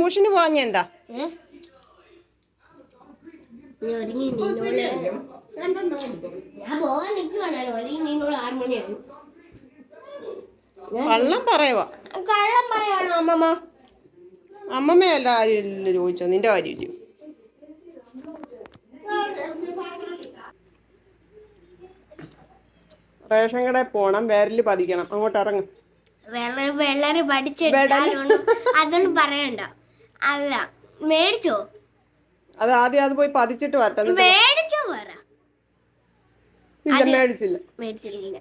ട്യൂഷന് പോവാഞ്ഞ എന്താ? കള്ളം പറയുവാ. അമ്മമ്മ. അമ്മമ്മയല്ല കാര്യമില്ല ചോദിച്ചോ, നിന്റെ കാര്യമില്ല. റേഷൻ കടയിൽ പോണം, വിരല് പതിക്കണം. അങ്ങോട്ട് ഇറങ്ങും. വെള്ളരി അതൊന്നും പറയണ്ട. അല്ല മേടിച്ചോ? അത് ആദ്യം അത് പോയി പതിച്ചിട്ട് വരട്ടെ. മേടിച്ചോ? ഇല്ല, മേടിച്ചില്ല. മേടിച്ചില്ല.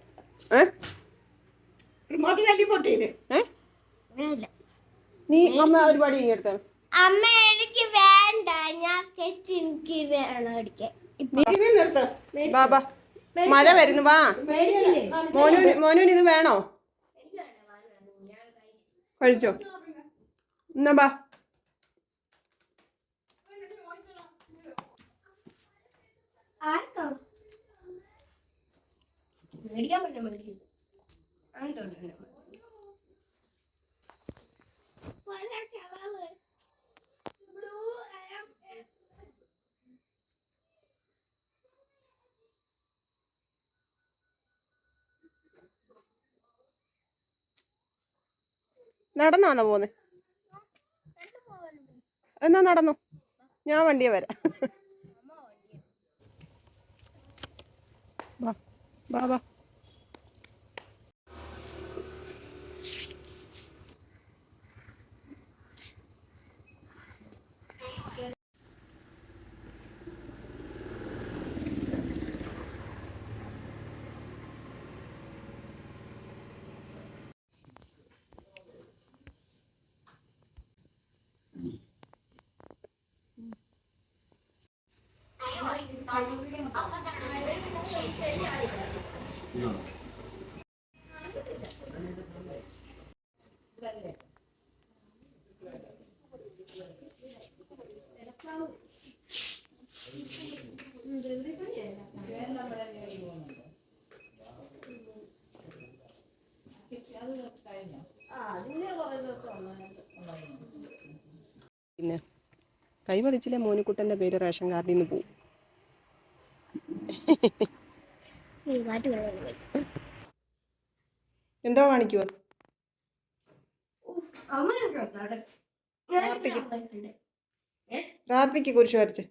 നീ അമ്മ ഒരു പടി ഇങ്ങെടുത്ത. അമ്മ എനിക്ക് വേണ്ട, ഞാൻ സ്കെച്ച് എനിക്ക് വേണം അടിക്കാൻ. ബാബാ മഴ വരുന്നു, വാ. മോനൂന് ഇത് വേണോ? കഴിച്ചോ എന്നാ ബാ. നടന്നാണോ പോന്നെ? എന്നാ നടന്നു, ഞാൻ വണ്ടിയെ വരാം. ബാ ബാ. പിന്നെ കൈ പതിച്ചില്ലേ മോനിക്കുട്ടൻ്റെ പേര് റേഷൻ കാർഡിൽ നിന്ന് പോവും. എന്തോ കാണിക്കുവോ? പ്രാർത്ഥിക്ക് കുരിശ് വരച്ച്.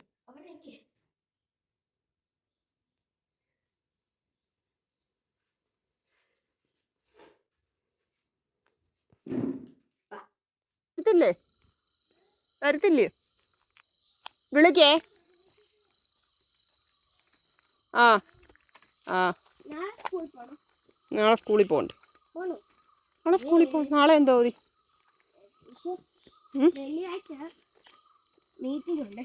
വരത്തില്ലേ? വരത്തില്ലേ? വിളിക്കേ. ആ ആ നാളെ സ്കൂളിൽ പോകണ്ട. നാളെ സ്കൂളിൽ പോകണം. നാളെ എന്തോ മതി. വെള്ളിയാഴ്ച മീറ്റിംഗ് ഉണ്ട്.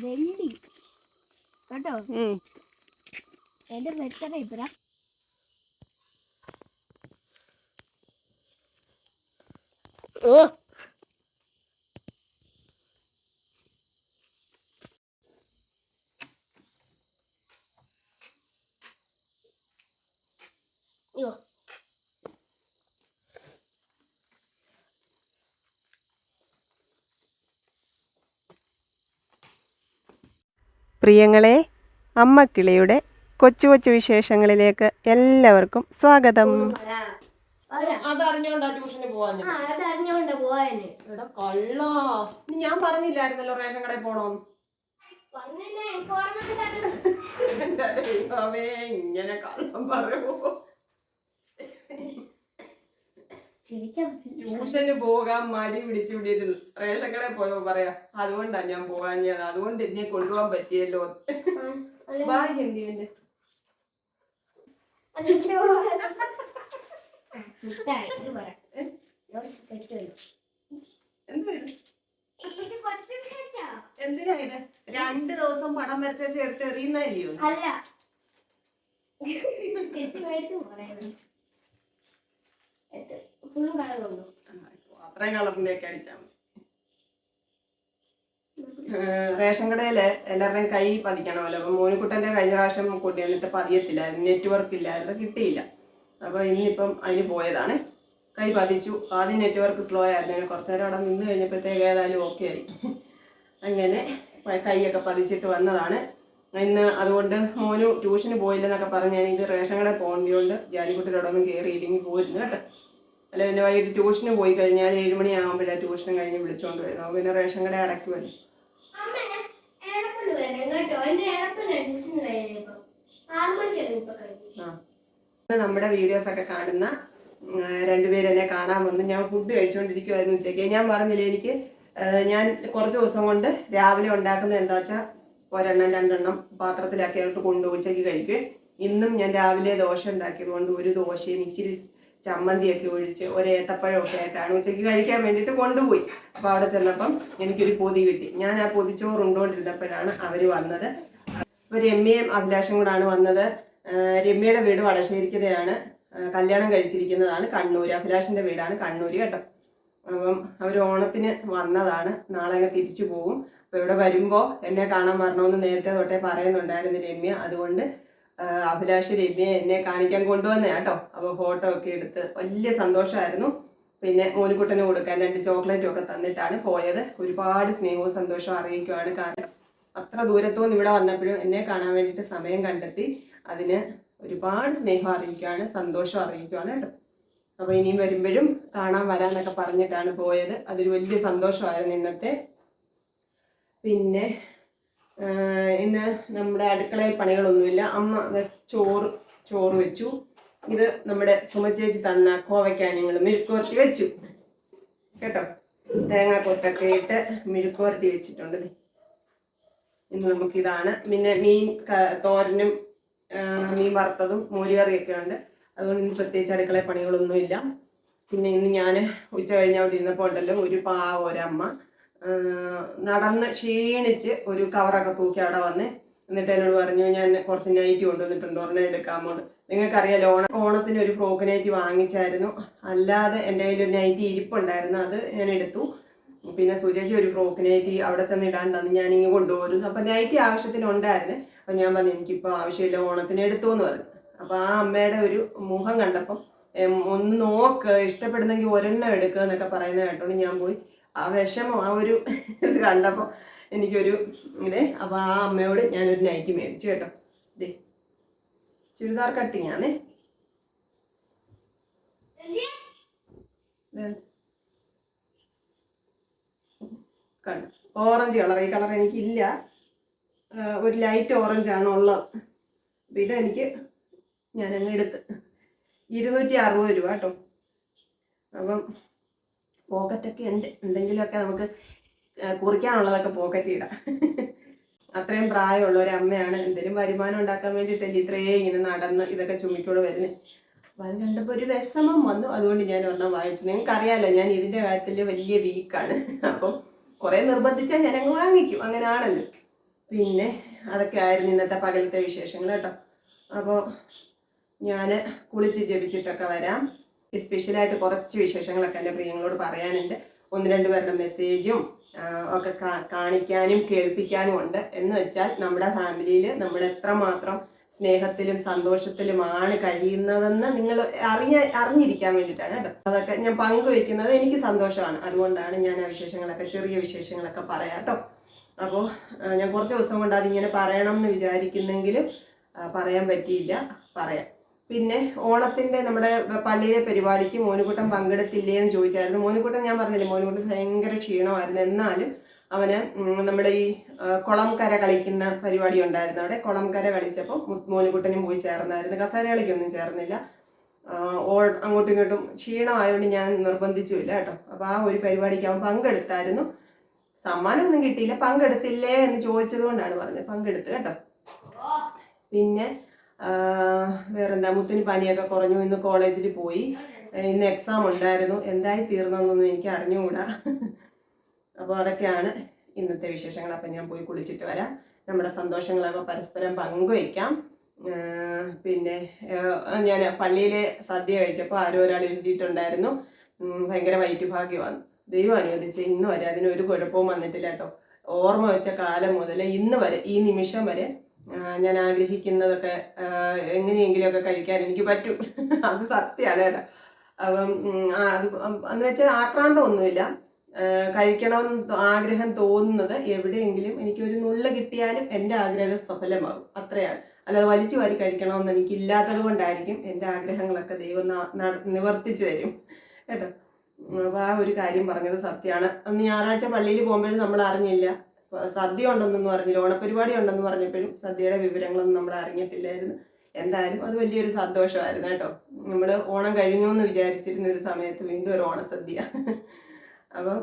വെള്ളി കേട്ടോ. എന്റെ വെട്ടറ ഇപ്പഴ. ഓ പ്രിയങ്ങളെ, അമ്മക്കിളിയുടെ കൊച്ചു കൊച്ചു വിശേഷങ്ങളിലേക്ക് എല്ലാവർക്കും സ്വാഗതം. അതറിഞ്ഞോണ്ടാ ട്യൂഷന് പോവാൻ. ഞാൻ പറഞ്ഞില്ലായിരുന്നല്ലോ റേഷൻ കടയിൽ പോണോന്ന്. ഇങ്ങനെ കള്ളം പറയുമോ? ട്യൂഷന് പോകാൻ മടി പിടിച്ചു വിടിയിരുന്നു. റേഷൻ കടയിൽ പോയോ പറയാ, അതുകൊണ്ടാ ഞാൻ പോകാഞ്ഞത്, അതുകൊണ്ട് എന്നെ കൊണ്ടുപോകാൻ പറ്റിയല്ലോ. എന്തിനാ ഇത്? 2 ദിവസം പടം വരച്ച ചേർത്ത് എറിയുന്നല്ലയോ? അല്ല, അത്രയും കളറിന്റെ ഒക്കെ അടിച്ചാൽ മതി. റേഷൻ കടയില് എല്ലാവരുടെയും കൈ പതിക്കണമല്ലോ. അപ്പൊ മോനിക്കുട്ടന്റെ കഴിഞ്ഞ പ്രാവശ്യം കൊണ്ടുവന്നിട്ട് പതിയത്തില്ലായിരുന്നു, നെറ്റ്വർക്ക് ഇല്ലായിരുന്നു, കിട്ടിയില്ല. അപ്പൊ ഇന്നിപ്പം അതിന് പോയതാണ്. കൈ പതിച്ചു. ആദ്യം നെറ്റ്വർക്ക് സ്ലോ ആയിരുന്നു, കുറച്ച് നേരം അവിടെ നിന്ന് കഴിഞ്ഞപ്പോഴത്തേക്ക് ഏതായാലും ഓക്കെ ആയി. അങ്ങനെ കൈയൊക്കെ പതിച്ചിട്ട് വന്നതാണ് ഇന്ന്. അതുകൊണ്ട് മോന് ട്യൂഷന് പോയില്ലെന്നൊക്കെ പറഞ്ഞ് ഞാൻ ഇത് റേഷൻ കടയിൽ പോകേണ്ടതുകൊണ്ട് ജാനിക്കുട്ടിയോടൊന്നും കയറിയില്ലെങ്കിൽ പോയിരുന്നു കേട്ടോ. അല്ല പിന്നെ വൈകിട്ട് ട്യൂഷന് പോയി കഴിഞ്ഞാൽ 7 മണിയാകുമ്പോഴാണ് ട്യൂഷനും കഴിഞ്ഞ് വിളിച്ചുകൊണ്ട് വരുന്നത്. പിന്നെ റേഷൻ കട അടയ്ക്കുമല്ലോ. നമ്മുടെ വീഡിയോസൊക്കെ കാണുന്ന രണ്ടുപേരെന്നെ കാണാൻ വന്ന് ഞാൻ ഫുഡ് കഴിച്ചുകൊണ്ടിരിക്കുമായിരുന്നു ഉച്ചയ്ക്ക്. ഞാൻ പറഞ്ഞില്ലേ എനിക്ക് ഞാൻ കുറച്ച് ദിവസം കൊണ്ട് രാവിലെ ഉണ്ടാക്കുന്നത് എന്താ വെച്ചാൽ ഒരെണ്ണം 2 എണ്ണം പാത്രത്തിലാക്കി ആയിട്ട് കൊണ്ടുപോയി ഉച്ചയ്ക്ക് കഴിക്കും. ഇന്നും ഞാൻ രാവിലെ ദോശ ഉണ്ടാക്കിയത് കൊണ്ട് ഒരു ദോശയും ഇച്ചിരി ചമ്മന്തിയൊക്കെ ഒഴിച്ച് ഒരേത്തപ്പഴമൊക്കെ ആയിട്ടാണ് ഉച്ചയ്ക്ക് കഴിക്കാൻ വേണ്ടിയിട്ട് കൊണ്ടുപോയി. അപ്പോൾ അവിടെ ചെന്നപ്പം എനിക്കൊരു പൊതി കിട്ടി. ഞാൻ ആ പൊതിച്ചോറ് ഉണ്ടോണ്ടിരുന്നപ്പോഴാണ് അവർ വന്നത്. അപ്പോൾ രമ്യയും അഭിലാഷും കൂടാണ് വന്നത്. രമ്യയുടെ വീട് വടശ്ശേരിക്കരയാണ്, കല്യാണം കഴിച്ചിരിക്കുന്നതാണ് കണ്ണൂർ. അഭിലാഷിൻ്റെ വീടാണ് കണ്ണൂർ കേട്ടോ. അപ്പം അവർ ഓണത്തിന് വന്നതാണ്, നാളെ അങ്ങ് തിരിച്ചു പോകും. അപ്പോൾ ഇവിടെ വരുമ്പോൾ എന്നെ കാണാൻ വരണമെന്ന് നേരത്തെ തൊട്ടേ പറയുന്നുണ്ടായിരുന്നു രമ്യ. അതുകൊണ്ട് അഭിലാഷ് രമ്യയെ എന്നെ കാണിക്കാൻ കൊണ്ടുവന്നേ കേട്ടോ. അപ്പോൾ ഫോട്ടോ ഒക്കെ എടുത്ത് വലിയ സന്തോഷമായിരുന്നു. പിന്നെ മോനിക്കുട്ടന് കൊടുക്കാൻ 2 ചോക്ലേറ്റും ഒക്കെ തന്നിട്ടാണ് പോയത്. ഒരുപാട് സ്നേഹവും സന്തോഷവും അറിയിക്കുവാണ്. കാരണം അത്ര ദൂരത്തുനിന്ന് ഇവിടെ വന്നപ്പോഴും എന്നെ കാണാൻ വേണ്ടിയിട്ട് സമയം കണ്ടെത്തി. അതിന് ഒരുപാട് സ്നേഹം അറിയിക്കുകയാണ്, സന്തോഷം അറിയിക്കുകയാണ് കേട്ടോ. അപ്പോൾ ഇനിയും വരുമ്പോഴും കാണാൻ വരാമെന്നൊക്കെ പറഞ്ഞിട്ടാണ് പോയത്. അതൊരു വലിയ സന്തോഷമായിരുന്നു ഇന്നത്തെ. പിന്നെ ഇന്ന് നമ്മുടെ അടുക്കളയിൽ പണികളൊന്നുമില്ല. അമ്മ ചോറ് വെച്ചു. ഇത് നമ്മുടെ സുമചേച്ചി തന്ന കോവയ്ക്കാൻ ഞങ്ങൾ മെഴുക്കുവരട്ടി വെച്ചു കേട്ടോ. തേങ്ങാക്കൊത്തൊക്കെ ഇട്ട് മെഴുക്കുവരട്ടി വെച്ചിട്ടുണ്ട്. ഇന്ന് നമുക്കിതാണ്. പിന്നെ മീൻ തോരനും മീൻ വറുത്തതും മോരുകറിയൊക്കെ ഉണ്ട്. അതുകൊണ്ട് ഇന്ന് പ്രത്യേകിച്ച് അടുക്കളയിൽ പണികളൊന്നുമില്ല. പിന്നെ ഇന്ന് ഞാൻ ഉച്ച കഴിഞ്ഞ് അവിടെ ഇരുന്നപ്പോൾ ഉണ്ടല്ലോ ഒരമ്മ നടന്ന് ക്ഷീണിച്ച് ഒരു കവറൊക്കെ തൂക്കി അവിടെ വന്ന് എന്നിട്ട് എന്നോട് പറഞ്ഞു ഞാൻ കുറച്ച് നൈറ്റി കൊണ്ടുവന്നിട്ടുണ്ട്, ഒരെണ്ണം എടുക്കാമോ. നിങ്ങൾക്കറിയാലോ ഓണത്തിന് ഒരു ഫ്രോക്ക് നൈറ്റി വാങ്ങിച്ചായിരുന്നു. അല്ലാതെ എൻ്റെ കയ്യിൽ ഒരു നൈറ്റി ഇരിപ്പുണ്ടായിരുന്നു, അത് ഞാൻ എടുത്തു. പിന്നെ സുചേച്ചി ഒരു ഫ്രോക്ക് നൈറ്റി അവിടെ ചെന്ന് ഇടാൻ തന്നു, ഞാനിങ്ങ് കൊണ്ടുപോരും. അപ്പം നൈറ്റി ആവശ്യത്തിനുണ്ടായിരുന്നു. അപ്പം ഞാൻ പറഞ്ഞു എനിക്കിപ്പോൾ ആവശ്യമില്ല, ഓണത്തിന് എടുത്തു എന്ന് പറഞ്ഞു. അപ്പോൾ ആ അമ്മയുടെ ഒരു മുഖം കണ്ടപ്പം ഒന്ന് നോക്ക്, ഇഷ്ടപ്പെടുന്നെങ്കിൽ ഒരെണ്ണം എടുക്കുക എന്നൊക്കെ പറയുന്നത് കേട്ടോണ്ട് ഞാൻ പോയി. ആ വിഷമം ആ ഒരു ഇത് കണ്ടപ്പോൾ എനിക്കൊരു ഇതേ. അപ്പോൾ ആ അമ്മയോട് ഞാനൊരു നൈറ്റി മേടിച്ചു കേട്ടോ. ഇതേ ചുരിദാർ കട്ടിങ് ആണേ. കണ്ടു, ഓറഞ്ച് കളർ. ഈ കളർ എനിക്കില്ല, ഒരു ലൈറ്റ് ഓറഞ്ചാണ് ഉള്ളത്. അപ്പം ഇതെനിക്ക് ഞാനങ്ങ് എടുത്ത് 260 രൂപ കേട്ടോ. അപ്പം പോക്കറ്റൊക്കെ ഉണ്ടെങ്കിലൊക്കെ നമുക്ക് കുറിക്കാനുള്ളതൊക്കെ പോക്കറ്റ് ഇടാം. അത്രയും പ്രായമുള്ള ഒരു അമ്മയാണ്. എന്തെങ്കിലും വരുമാനം ഉണ്ടാക്കാൻ വേണ്ടിയിട്ടല്ലേ ഇത്രയും ഇങ്ങനെ നടന്ന് ഇതൊക്കെ ചുമ്മിക്കൂടെ വരുന്നത്. അപ്പം അത് കണ്ടപ്പോൾ ഒരു വിഷമം വന്നു. അതുകൊണ്ട് ഞാൻ ഒരെണ്ണം വാങ്ങിച്ചു. നിങ്ങൾക്കറിയാമല്ലോ ഞാൻ ഇതിൻ്റെ കാര്യത്തിൽ വലിയ വീക്കാണ്. അപ്പം കുറേ നിർബന്ധിച്ചാൽ ഞാനങ്ങ് വാങ്ങിക്കും, അങ്ങനെയാണല്ലോ. പിന്നെ അതൊക്കെ ആയിരുന്നു ഇന്നത്തെ പകലത്തെ വിശേഷങ്ങൾ കേട്ടോ. അപ്പോൾ ഞാൻ കുളിച്ച് ജപിച്ചിട്ടൊക്കെ വരാം. സ്പെഷ്യലായിട്ട് കുറച്ച് വിശേഷങ്ങളൊക്കെ എൻ്റെ പ്രിയങ്ങളോട് പറയാനുണ്ട്. 1-2 പേരുടെ മെസ്സേജും ഒക്കെ കാണിക്കാനും കേൾപ്പിക്കാനും ഉണ്ട്. എന്ന് വെച്ചാൽ നമ്മുടെ ഫാമിലിയിൽ നമ്മൾ എത്രമാത്രം സ്നേഹത്തിലും സന്തോഷത്തിലുമാണ് കഴിയുന്നതെന്ന് നിങ്ങൾ അറിഞ്ഞിരിക്കാൻ വേണ്ടിയിട്ടാണ് കേട്ടോ. അതൊക്കെ ഞാൻ പങ്കുവെക്കുന്നത് എനിക്ക് സന്തോഷമാണ്. അതുകൊണ്ടാണ് ഞാൻ ആ വിശേഷങ്ങളൊക്കെ, ചെറിയ വിശേഷങ്ങളൊക്കെ പറയാം കേട്ടോ. അപ്പോൾ ഞാൻ കുറച്ച് ദിവസം കൊണ്ട് അതിങ്ങനെ പറയണം എന്ന് വിചാരിക്കുന്നെങ്കിലും പറയാൻ പറ്റിയില്ല, പറയാം. പിന്നെ ഓണത്തിൻ്റെ നമ്മുടെ പള്ളിയിലെ പരിപാടിക്ക് മോനുകുട്ടൻ പങ്കെടുത്തില്ലേ എന്ന് ചോദിച്ചായിരുന്നു. മോനുകുട്ടൻ ഞാൻ പറഞ്ഞില്ലേ, മോനുകുട്ടൻ ഭയങ്കര ക്ഷീണമായിരുന്നു. എന്നാലും അവന് നമ്മുടെ ഈ കുളംകര കളിക്കുന്ന പരിപാടി ഉണ്ടായിരുന്നു. അവിടെ കുളംകര കളിച്ചപ്പോൾ മോനുകുട്ടനും പോയി ചേർന്നായിരുന്നു. കസേര കളിക്കൊന്നും ചേർന്നില്ല. അങ്ങോട്ടും ഇങ്ങോട്ടും ക്ഷീണമായതുകൊണ്ട് ഞാൻ നിർബന്ധിച്ചുമില്ല കേട്ടോ. അപ്പോൾ ആ ഒരു പരിപാടിക്ക് അവൻ പങ്കെടുത്തായിരുന്നു. സമ്മാനമൊന്നും കിട്ടിയില്ല. പങ്കെടുത്തില്ലേ എന്ന് ചോദിച്ചത് കൊണ്ടാണ് പറഞ്ഞത്, പങ്കെടുത്ത് കേട്ടോ. പിന്നെ വേറെന്താ, മുത്തിന് പനിയൊക്കെ കുറഞ്ഞു. ഇന്ന് കോളേജിൽ പോയി. ഇന്ന് എക്സാം ഉണ്ടായിരുന്നു. എന്തായി തീർന്നതെന്നൊന്നും എനിക്ക് അറിഞ്ഞുകൂടാ. അപ്പോൾ അതൊക്കെയാണ് ഇന്നത്തെ വിശേഷങ്ങൾ. അപ്പം ഞാൻ പോയി കുളിച്ചിട്ട് വരാം. നമ്മുടെ സന്തോഷങ്ങളൊക്കെ പരസ്പരം പങ്കുവയ്ക്കാം. പിന്നെ ഞാൻ പള്ളിയിലെ സദ്യ കഴിച്ചപ്പോൾ ആരോ ഒരാൾ എഴുതിയിട്ടുണ്ടായിരുന്നു, ഭയങ്കര വയറ്റുഭാഗ്യമാണ്. ദൈവം അനുവദിച്ച് ഇന്ന് വരെ അതിനൊരു കുഴപ്പവും വന്നിട്ടില്ല കേട്ടോ. ഓർമ്മ വെച്ച കാലം മുതൽ ഇന്ന് വരെ, ഈ നിമിഷം വരെ ഞാൻ ആഗ്രഹിക്കുന്നതൊക്കെ എങ്ങനെയെങ്കിലുമൊക്കെ കഴിക്കാൻ എനിക്ക് പറ്റും. അത് സത്യമാണ് കേട്ടോ. അപ്പം എന്ന് വെച്ചാൽ ആക്രാന്തമൊന്നുമില്ല. കഴിക്കണം ആഗ്രഹം തോന്നുന്നത് എവിടെയെങ്കിലും എനിക്കൊരു നുള്ള് കിട്ടിയാലും എൻ്റെ ആഗ്രഹം സഫലമാകും, അത്രയാണ്. അല്ലാതെ വലിച്ചു വാരി കഴിക്കണമെന്ന് എനിക്കില്ലാത്തത് കൊണ്ടായിരിക്കും എൻ്റെ ആഗ്രഹങ്ങളൊക്കെ ദൈവം നിവർത്തിച്ചു തരും കേട്ടോ. അപ്പോൾ ആ ഒരു കാര്യം പറഞ്ഞത് സത്യമാണ്. അന്ന് ഞായറാഴ്ച പള്ളിയിൽ പോകുമ്പോഴും നമ്മൾ അറിഞ്ഞില്ല, സദ്യ ഉണ്ടെന്നൊന്നും അറിഞ്ഞില്ല. ഓണപരിപാടി ഉണ്ടെന്ന് പറഞ്ഞപ്പോഴും സദ്യയുടെ വിവരങ്ങളൊന്നും നമ്മൾ അറിഞ്ഞിട്ടില്ലായിരുന്നു. എന്തായാലും അത് വലിയൊരു സന്തോഷമായിരുന്നു കേട്ടോ. നമ്മൾ ഓണം കഴിഞ്ഞു എന്ന് വിചാരിച്ചിരുന്ന ഒരു സമയത്ത് വീണ്ടും ഒരു ഓണസദ്യ. അപ്പം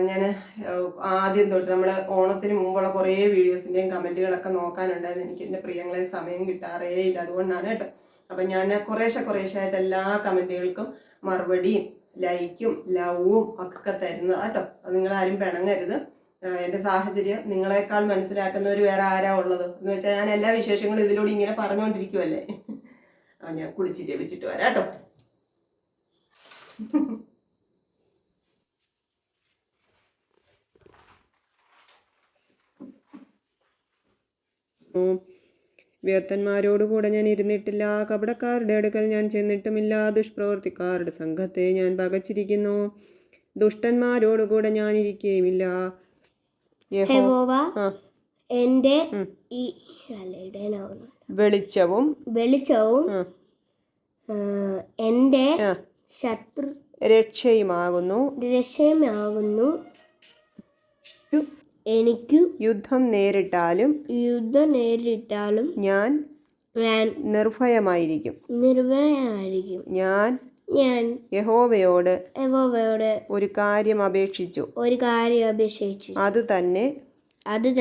ഞാൻ ആദ്യം തൊട്ട് നമ്മൾ ഓണത്തിന് മുമ്പുള്ള കുറേ വീഡിയോസിൻ്റെയും കമൻറ്റുകളൊക്കെ നോക്കാനുണ്ടായിരുന്നു. എനിക്ക് എൻ്റെ പ്രിയങ്ങളെ സമയം കിട്ടാറേ ഇല്ല, അതുകൊണ്ടാണ് കേട്ടോ. അപ്പം ഞാൻ കുറേശ്ശായിട്ട് എല്ലാ കമൻറ്റുകൾക്കും മറുപടിയും ലൈക്കും ലവും ഒക്കെ തരുന്നത് കേട്ടോ. അത് നിങ്ങളാരും പിണങ്ങരുത്. എൻ്റെ സാഹചര്യം നിങ്ങളെക്കാൾ മനസ്സിലാക്കുന്നവർ വേറെ ആരാ ഉള്ളത് എന്ന് വെച്ചാൽ ഞാൻ എല്ലാ വിശേഷങ്ങളും ഇതിലൂടെ ഇങ്ങനെ പറഞ്ഞുകൊണ്ടിരിക്കുമല്ലേ. ഞാൻ കുളിച്ച് ജപിച്ചിട്ട് വരാം കേട്ടോ. വ്യർത്ഥന്മാരോടുകൂടെ ഞാൻ ഇരുന്നിട്ടില്ല, കപടക്കാരുടെ അടുക്കൽ ഞാൻ ചെന്നിട്ടുമില്ല. ദുഷ്പ്രവൃത്തിക്കാരുടെ സംഘത്തെ ഞാൻ പകച്ചിരിക്കുന്നു, ദുഷ്ടന്മാരോടുകൂടെ ഞാൻ ഇരിക്കുകയുമില്ല. യഹോവ എൻ്റെ വെളിച്ചവും എൻ്റെ ശത്രു രക്ഷയുമാകുന്നു. എനിക്കു യുദ്ധം നേരിട്ടാലും ഞാൻ നിർഭയമായിരിക്കും. ഞാൻ യഹോവയോട് ഒരു കാര്യം അപേക്ഷിച്ചു, അത്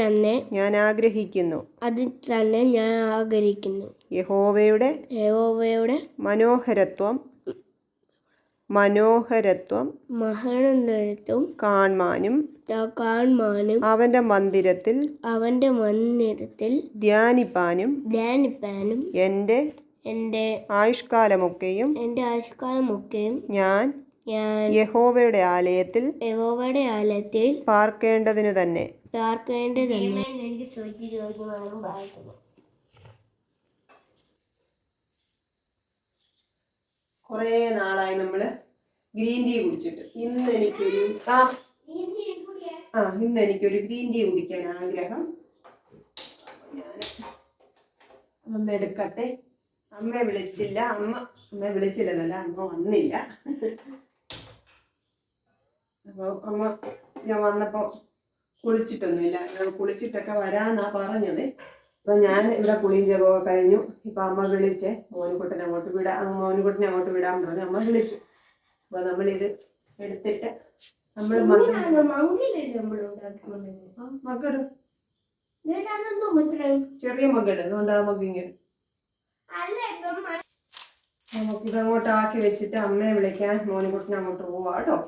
തന്നെ ഞാൻ ആഗ്രഹിക്കുന്നു. യഹോവയുടെ മനോഹരത്വം കാണാനും അവന്റെ മന്ദിരത്തിൽ ധ്യാനിപ്പാനും എന്റെ ആയുഷ്കാലമൊക്കെയും ഞാൻ യഹോവയുടെ ആലയത്തിൽ പാർക്കേണ്ടതിനു തന്നെ. കുറേ നാളായി നമ്മള് ഗ്രീൻ ടീ കുടിച്ചിട്ട്. ഇന്ന് എനിക്കൊരു ഗ്രീൻ ടീ കുടിക്കാൻ ആഗ്രഹം. ഞാൻ ഒന്ന് എടുക്കട്ടെ. അമ്മയെ വിളിച്ചില്ല, അമ്മ വിളിച്ചില്ലെന്നല്ല, അമ്മ വന്നില്ല. അപ്പോൾ അമ്മ ഞാൻ വന്നപ്പോൾ കുളിച്ചിട്ടൊന്നുമില്ല. കുളിച്ചിട്ടൊക്കെ വരാന്നാ പറഞ്ഞത്. അപ്പൊ ഞാൻ ഇവിടെ കുളിയും ജപമൊക്കെ കഴിഞ്ഞു. ഇപ്പൊ അമ്മ വിളിച്ച് മോനുകുട്ടനെ അങ്ങോട്ട് വിടാൻ പറഞ്ഞു. അമ്മ വിളിച്ചു. അപ്പൊ നമ്മളിത് എടുത്തിട്ട് നമ്മൾ മകട് ചെറിയ മകട് അതുകൊണ്ട് ആ മകിങ്ങനെ നമുക്കിതങ്ങോട്ട് ആക്കി വെച്ചിട്ട് അമ്മയെ വിളിക്കാൻ മോനുകുട്ടനെ അങ്ങോട്ട് പോവാ കേട്ടോ.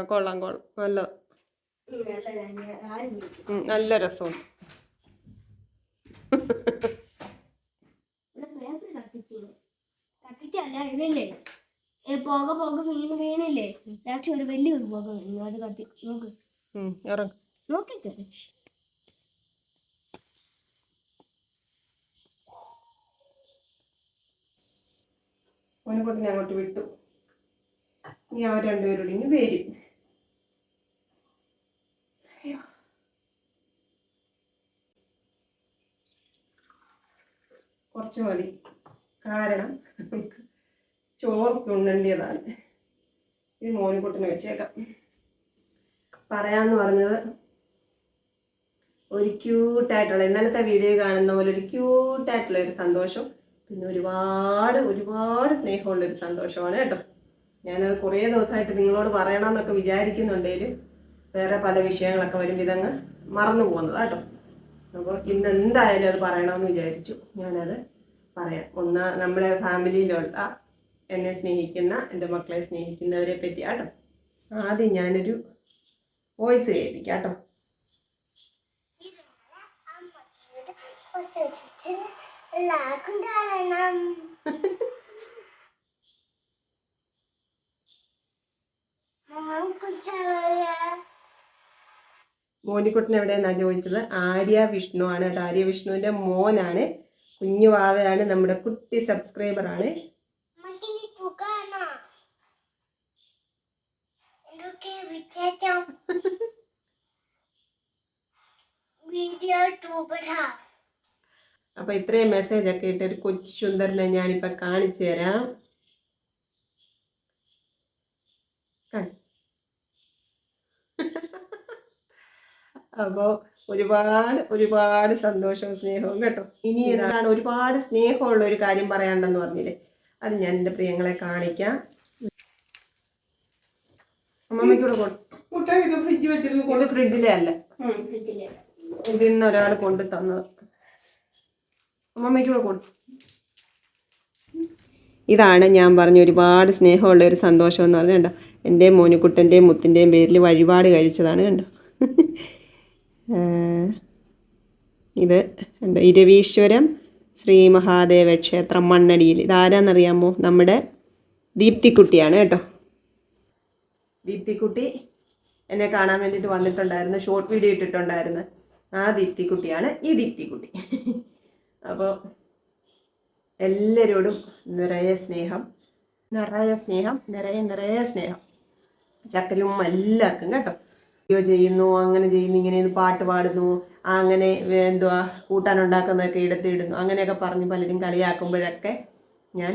കൊള്ളാം നല്ല രസമുണ്ട്. പോക വീണില്ലേ, ഒരു വലിയൊരു പോക വീണു. അത് കത്തി നോക്ക്, നോക്കിക്കേ. മോനുകുട്ടനെ അങ്ങോട്ട് വിട്ടു. ഇനി അവർ രണ്ടുപേരോട് ഇനി വരും. കുറച്ച് മതി, കാരണം ചോറ് ഉണ്ണേണ്ടതാണ്. ഇത് മോനുകുട്ടനെ വെച്ചേക്കാം. പറയാന്ന് പറഞ്ഞത് ഒരു ക്യൂട്ടായിട്ടുള്ള, ഇന്നലത്തെ വീഡിയോ കാണുന്ന പോലെ ഒരു ക്യൂട്ടായിട്ടുള്ള ഒരു സന്തോഷം, പിന്നെ ഒരുപാട് സ്നേഹമുള്ളൊരു സന്തോഷമാണ് കേട്ടോ. ഞാനത് കുറേ ദിവസമായിട്ട് നിങ്ങളോട് പറയണമെന്നൊക്കെ വിചാരിക്കുന്നുണ്ടെങ്കിലും വേറെ പല വിഷയങ്ങളൊക്കെ വരുമ്പോൾ ഇതങ്ങ് മറന്നു പോകുന്നത് കേട്ടോ. അപ്പോൾ ഇന്ന് എന്തായാലും അത് പറയണമെന്ന് വിചാരിച്ചു. ഞാനത് പറയാം. ഒന്ന്, നമ്മുടെ ഫാമിലിയിലുള്ള എന്നെ സ്നേഹിക്കുന്ന, എൻ്റെ മക്കളെ സ്നേഹിക്കുന്നവരെ പറ്റി കേട്ടോ. ആദ്യം ഞാനൊരു വോയിസ് കേൾപ്പിക്കാം കേട്ടോ. മോനിക്കുട്ടൻ എവിടെയെന്നാ ചോദിച്ചത്. ആര്യ വിഷ്ണു ആണ് കേട്ടോ. ആര്യ വിഷ്ണുവിന്റെ മോനാണ്, കുഞ്ഞു വാവയാണ്, നമ്മുടെ കുട്ടി സബ്സ്ക്രൈബർ ആണ്. അപ്പൊ ഇത്രയും മെസ്സേജ് ഒക്കെ ഇട്ട് ഒരു കൊച്ചു സുന്ദരനെ ഞാനിപ്പൊ കാണിച്ചു തരാം. അപ്പോ ഒരുപാട് സന്തോഷവും സ്നേഹവും കേട്ടോ. ഇനി എന്താണ് ഒരുപാട് സ്നേഹമുള്ള ഒരു കാര്യം പറയാനുണ്ടെന്ന് പറഞ്ഞില്ലേ, അത് ഞാൻ എൻ്റെ പ്രിയങ്ങളെ കാണിക്കാം. അമ്മമ്മയ്ക്കൂടെ ഫ്രിഡ്ജ് വെച്ചിരുന്നു. ഫ്രിഡ്ജിലെ അല്ല, ഇതിന്ന് ഒരാൾ കൊണ്ടു തന്നത്. അമ്മമ്മയ്ക്കൂടെ കൊടുത്തു. ഇതാണ് ഞാൻ പറഞ്ഞ ഒരുപാട് സ്നേഹമുള്ള ഒരു സന്തോഷം എന്ന് പറഞ്ഞാൽ കണ്ടോ, എൻ്റെ മോനുക്കുട്ടൻ്റെയും മുത്തിൻ്റെയും പേരിൽ വഴിപാട് കഴിച്ചതാണ് കണ്ടോ. ഇത് കണ്ടോ, ഇരവീശ്വരം ശ്രീ മഹാദേവ ക്ഷേത്രം മണ്ണടിയിൽ. ഇതാരാന്നറിയാമോ? നമ്മുടെ ദീപ്തിക്കുട്ടിയാണ് കേട്ടോ. ദീപ്തിക്കുട്ടി എന്നെ കാണാൻ വേണ്ടിയിട്ട് വന്നിട്ടുണ്ടായിരുന്നു, ഷോർട്ട് വീഡിയോ ഇട്ടിട്ടുണ്ടായിരുന്നു. ആ ദീപ്തിക്കുട്ടിയാണ് ഈ ദീപ്തിക്കുട്ടി. അപ്പോൾ എല്ലാവരോടും നിറയെ സ്നേഹം, നിറയെ സ്നേഹം. ചക്കരും എല്ലാവർക്കും കേട്ടോ. വീഡിയോ ചെയ്യുന്നു, അങ്ങനെ ചെയ്യുന്നു, ഇങ്ങനെ പാട്ട് പാടുന്നു, അങ്ങനെ എന്തുവാ കൂട്ടാനുണ്ടാക്കുന്നതൊക്കെ ഇടുന്നു, അങ്ങനെയൊക്കെ പറഞ്ഞ് പലരും കളിയാക്കുമ്പോഴൊക്കെ ഞാൻ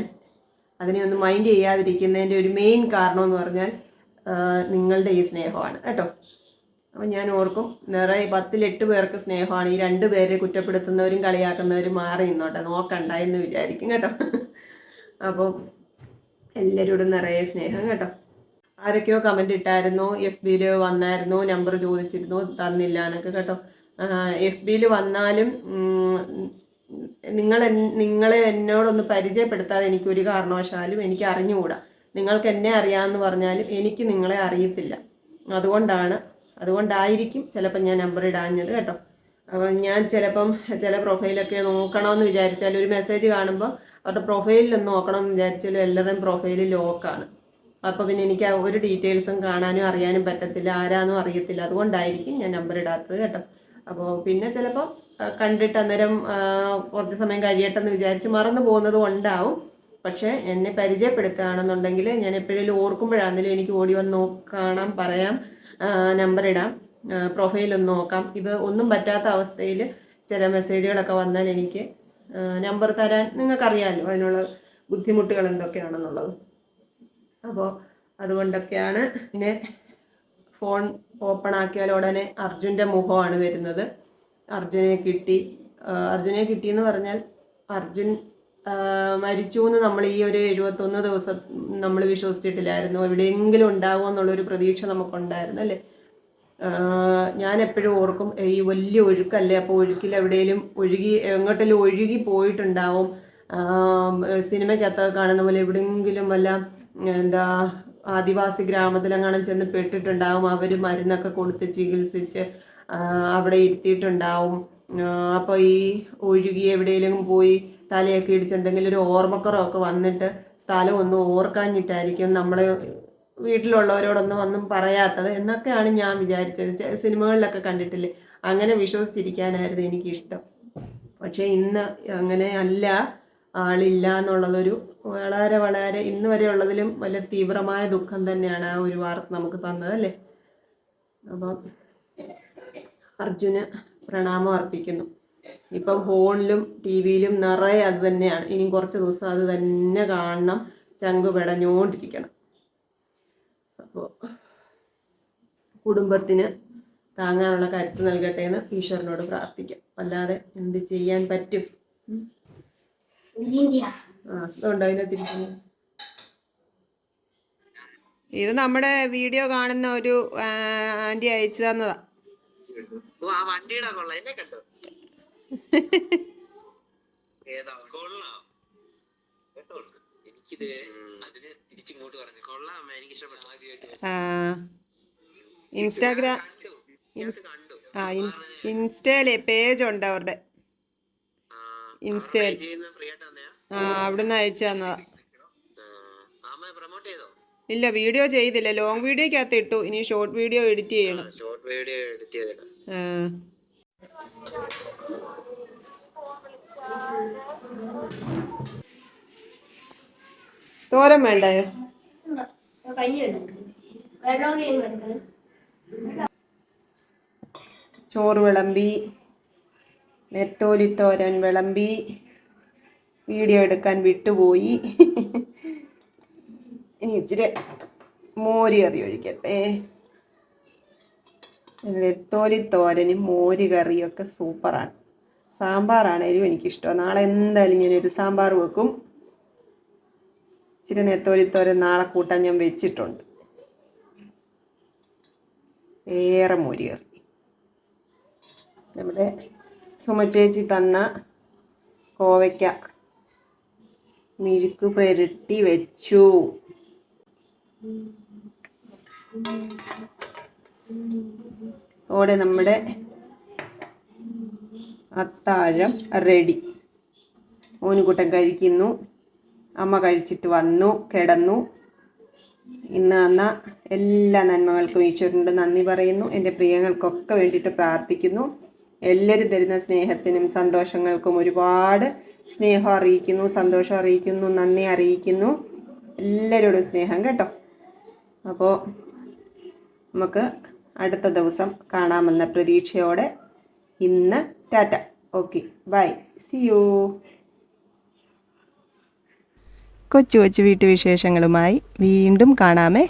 അതിനെ ഒന്ന് മൈൻഡ് ചെയ്യാതിരിക്കുന്നതിൻ്റെ ഒരു മെയിൻ കാരണം എന്ന് പറഞ്ഞാൽ നിങ്ങളുടെ ഈ സ്നേഹമാണ് കേട്ടോ. അപ്പം ഞാൻ ഓർക്കും, നിറയെ 10-8 പേർക്ക് സ്നേഹമാണ്, ഈ 2 പേരെ കുറ്റപ്പെടുത്തുന്നവരും കളിയാക്കുന്നവരും മാറി നിന്നോട്ടെ, നോക്കണ്ട എന്ന് വിചാരിക്കും കേട്ടോ. അപ്പോൾ എല്ലാവരോടും നിറയെ സ്നേഹം കേട്ടോ. ആരൊക്കെയോ കമൻ്റ് ഇട്ടായിരുന്നു, FB-യിൽ വന്നായിരുന്നു, നമ്പർ ചോദിച്ചിരുന്നു, തന്നില്ല എന്നൊക്കെ കേട്ടോ. FB-യിൽ വന്നാലും നിങ്ങളെ എന്നോടൊന്ന് പരിചയപ്പെടുത്താതെ എനിക്കൊരു കാരണവശാലും എനിക്ക് അറിഞ്ഞുകൂടാ. നിങ്ങൾക്ക് എന്നെ അറിയാമെന്ന് പറഞ്ഞാലും എനിക്ക് നിങ്ങളെ അറിയത്തില്ല. അതുകൊണ്ടായിരിക്കും ചിലപ്പോൾ ഞാൻ നമ്പർ ഇടാഞ്ഞത് കേട്ടോ. അപ്പം ഞാൻ ചിലപ്പം ചില പ്രൊഫൈലൊക്കെ നോക്കണമെന്ന് വിചാരിച്ചാൽ, ഒരു മെസ്സേജ് കാണുമ്പോൾ അവരുടെ പ്രൊഫൈലിലൊന്ന് നോക്കണമെന്ന് വിചാരിച്ചാലും എല്ലാവരുടെയും പ്രൊഫൈലിൽ ലോക്കാണ്. അപ്പോൾ പിന്നെ എനിക്ക് ഒരു ഡീറ്റെയിൽസും കാണാനും അറിയാനും പറ്റത്തില്ല, ആരാന്നും അറിയത്തില്ല. അതുകൊണ്ടായിരിക്കും ഞാൻ നമ്പർ ഇടാത്തത് കേട്ടോ. അപ്പോൾ പിന്നെ ചിലപ്പോൾ കണ്ടിട്ട് അന്നേരം കുറച്ച് സമയം കഴിയട്ടെന്ന് വിചാരിച്ച് മറന്നു പോകുന്നതും ഉണ്ടാവും. പക്ഷേ എന്നെ പരിചയപ്പെടുത്തുകയാണെന്നുണ്ടെങ്കിൽ ഞാൻ എപ്പോഴേലും ഓർക്കുമ്പോഴാണെങ്കിലും എനിക്ക് ഓടി വന്ന് കാണാം, പറയാം, നമ്പർ ഇടാം, പ്രൊഫൈലൊന്ന് നോക്കാം. ഇത് ഒന്നും പറ്റാത്ത അവസ്ഥയിൽ ചില മെസ്സേജുകളൊക്കെ വന്നാൽ എനിക്ക് നമ്പർ തരാൻ നിങ്ങൾക്കറിയാമല്ലോ അതിനുള്ള ബുദ്ധിമുട്ടുകൾ എന്തൊക്കെയാണെന്നുള്ളത്. അപ്പോൾ അതുകൊണ്ടൊക്കെയാണ്. പിന്നെ ഫോൺ ഓപ്പൺ ആക്കിയാൽ ഉടനെ അർജുൻ്റെ മുഖമാണ് വരുന്നത്. അർജുനെ കിട്ടിയെന്ന് പറഞ്ഞാൽ അർജുൻ മരിച്ചു എന്ന് നമ്മൾ ഈ ഒരു 71 ദിവസം നമ്മൾ വിശ്വസിച്ചിട്ടില്ലായിരുന്നു. എവിടെയെങ്കിലും ഉണ്ടാവുമെന്നുള്ളൊരു പ്രതീക്ഷ നമുക്കുണ്ടായിരുന്നു അല്ലേ. ഞാൻ എപ്പോഴും ഓർക്കും, ഈ വലിയ ഒഴുക്കല്ലേ, അപ്പോൾ ഒഴുക്കിൽ എവിടെയെങ്കിലും എങ്ങോട്ടെങ്കിലും ഒഴുകി പോയിട്ടുണ്ടാവും. സിനിമയ്ക്കകത്തൊക്കെ കാണുന്ന പോലെ എവിടെയെങ്കിലും വല്ല ആദിവാസി ഗ്രാമത്തിലെങ്ങാനും ചെന്ന് പെട്ടിട്ടുണ്ടാവും. അവർ മരുന്നൊക്കെ കൊടുത്ത് ചികിത്സിച്ച് അവിടെ ഇരുത്തിയിട്ടുണ്ടാവും. അപ്പോൾ ഈ ഒഴുകി എവിടെയെങ്കിലും പോയി തലയൊക്കെ ഇടിച്ച് എന്തെങ്കിലും ഒരു ഓർമ്മക്കുറവൊക്കെ വന്നിട്ട് സ്ഥലം ഒന്നും ഓർക്കാഞ്ഞിട്ടായിരിക്കും നമ്മളെ വീട്ടിലുള്ളവരോടൊന്നും പറയാത്തത് എന്നൊക്കെയാണ് ഞാൻ വിചാരിച്ചത്. സിനിമകളിലൊക്കെ കണ്ടിട്ടില്ലേ, അങ്ങനെ വിശ്വസിച്ചിരിക്കാനായിരുന്നു എനിക്കിഷ്ടം. പക്ഷേ ഇന്ന് അങ്ങനെ അല്ല, ആളില്ല എന്നുള്ളതൊരു വളരെ ഇന്ന് വരെ ഉള്ളതിലും വലിയ തീവ്രമായ ദുഃഖം തന്നെയാണ് ആ ഒരു വാർത്ത നമുക്ക് തന്നത് അല്ലേ. അപ്പം അർജുന് പ്രണാമം അർപ്പിക്കുന്നു. ഇപ്പം ഫോണിലും TV-യിലും നിറയെ അത് തന്നെയാണ്. ഇനി കുറച്ച് ദിവസം അത് തന്നെ കാണണം, ചങ്ക് പിടഞ്ഞുകൊണ്ടിരിക്കണം. അപ്പോൾ കുടുംബത്തിന് താങ്ങാനുള്ള കരുത്ത് നൽകട്ടെ എന്ന് ഈശ്വരനോട് പ്രാർത്ഥിക്കാം. അല്ലാതെ എന്ത് ചെയ്യാൻ പറ്റും? അതുകൊണ്ട് അതിനകത്തിരിക്കുന്നു. ഇത് നമ്മുടെ വീഡിയോ കാണുന്ന ഒരു ആന്റി അയച്ചു തന്നതാ. ഇൻസ്റ്റയിലെ പേജ് ഉണ്ട് അവരുടെ. ഇൻസ്റ്റയിൽ അവിടുന്ന് അയച്ചു തന്നതാ. ഇല്ല, വീഡിയോ ചെയ്തില്ല. ലോങ് വീഡിയോക്കകത്ത് ഇട്ടു. ഇനി ഷോർട്ട് വീഡിയോ എഡിറ്റ് ചെയ്യണം. തോരൻ വേണ്ടായോ? ചോറ് വിളമ്പി, നെത്തോലിത്തോരൻ വിളമ്പി, വീഡിയോ എടുക്കാൻ വിട്ടുപോയി. ഇനി ഇച്ചിരി മോര് കറി ഒഴിക്കട്ടെ. നെത്തോലിത്തോരനും മോര് കറിയൊക്കെ സൂപ്പറാണ്. സാമ്പാറാണേലും എനിക്കിഷ്ടം. നാളെ എന്തായാലും ഞാനൊരു സാമ്പാർ വെക്കും. ഇച്ചിരി നെത്തോലിത്തോരൻ നാളെ കൂട്ടാൻ ഞാൻ വെച്ചിട്ടുണ്ട്. ഏറെ മോര് കറി. നമ്മുടെ സുമചേച്ചി തന്ന കോവയ്ക്ക മിഴുക്ക് പുരട്ടി വെച്ചു. ഓടെ നമ്മുടെ അത്താഴം റെഡി. മോനുകുട്ടൻ കഴിക്കുന്നു. അമ്മ കഴിച്ചിട്ട് വന്നു, കിടന്നു. ഇന്ന് തന്ന എല്ലാ നന്മകൾക്കും ഈശ്വരനോട് നന്ദി പറയുന്നു. എൻ്റെ പ്രിയങ്ങൾക്കൊക്കെ വേണ്ടിയിട്ട് പ്രാർത്ഥിക്കുന്നു. എല്ലാവരും തരുന്ന സ്നേഹത്തിനും സന്തോഷങ്ങൾക്കും ഒരുപാട് സ്നേഹം അറിയിക്കുന്നു, സന്തോഷം അറിയിക്കുന്നു, നന്ദി അറിയിക്കുന്നു. എല്ലാവരോടും സ്നേഹം കേട്ടോ. അപ്പോൾ നമുക്ക് അടുത്ത ദിവസം കാണാമെന്ന പ്രതീക്ഷയോടെ ഇന്ന് tata. Okay, bye, see you. കൊച്ചു കൊച്ചു വീട്ടുവിശേഷങ്ങളുമായി വീണ്ടും കാണാമേ.